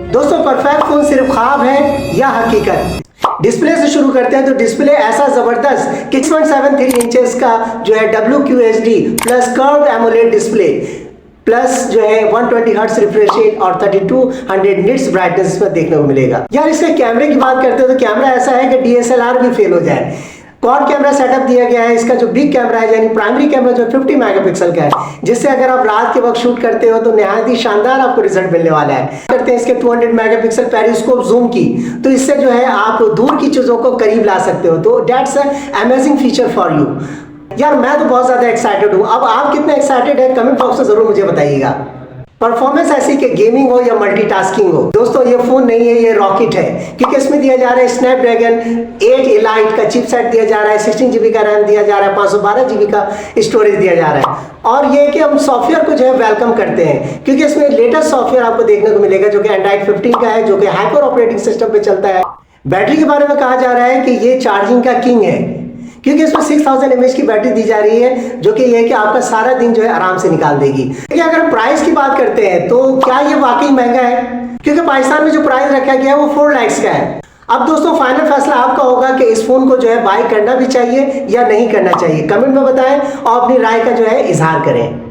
दोस्तों perfect phone सिर्फ ख्वाब है या हकीकत? डिस्प्ले से शुरू करते हैं तो डिस्प्ले ऐसा जबरदस्त 6.73 इंचेस का जो है WQHD plus curve AMOLED display plus जो है 120 हर्ट्ज रिफ्रेश रेट और 3200 निट्स ब्राइटनेस में देखने को मिलेगा। यार इसके कैमरे की बात करते हैं तो कैमरा ऐसा है कि DSLR भी फेल हो जाए। क्वाड कैमरा सेटअप दिया गया है। इसका जो बिग कैमरा है यानी प्राइमरी कैमरा जो 50 मेगापिक्सल का है, जिससे अगर आप रात के वक्त शूट करते हो तो निहायत ही शानदार आपको रिजल्ट मिलने वाला है। करते हैं इसके 200 मेगापिक्सल पेरिस्कोप जूम की, तो इससे जो है आप दूर की चीजों को करीब ला सकते हो। तो that's amazing feature for you. यार मैं तो बहुत ज्यादा एक्साइटेड हूँ। अब आप कितने एक्साइटेड हैं कमेंट बॉक्स में जरूर मुझे बताइएगा। परफॉर्मेंस ऐसी कि गेमिंग हो या मल्टीटास्किंग हो, दोस्तों ये फोन नहीं है, ये रॉकेट है, क्योंकि इसमें दिया जा रहा है स्नैपड्रैगन 8 एलाइट का चिपसेट दिया जा रहा है, 16 GB का रैम दिया जा रहा है, 512 GB का स्टोरेज दिया जा रहा है। और ये कि हम सॉफ्टवेयर को जो है वेलकम करते हैं, क्योंकि इसमें लेटेस्ट सॉफ्टवेयर आपको देखने को मिलेगा जो कि एंड्रॉइड 15 का है, जो कि हाइपर ऑपरेटिंग सिस्टम पे चलता है। बैटरी के बारे में कहा जा रहा है कि ये चार्जिंग का किंग है, क्योंकि इसमें 6000 mAh की बैटरी दी जा रही है, जो कि ये कि आपका सारा दिन जो है आराम से निकाल देगी। लेकिन अगर हम प्राइस की बात करते हैं तो क्या ये वाकई महंगा है? क्योंकि पाकिस्तान में जो प्राइस रखा गया है वो 4 लाख का है। अब दोस्तों फाइनल फैसला आपका होगा कि इस फोन को जो है बाय करना भी चाहिए या नहीं करना चाहिए। कमेंट में बताएं और अपनी राय का जो है इजहार करें।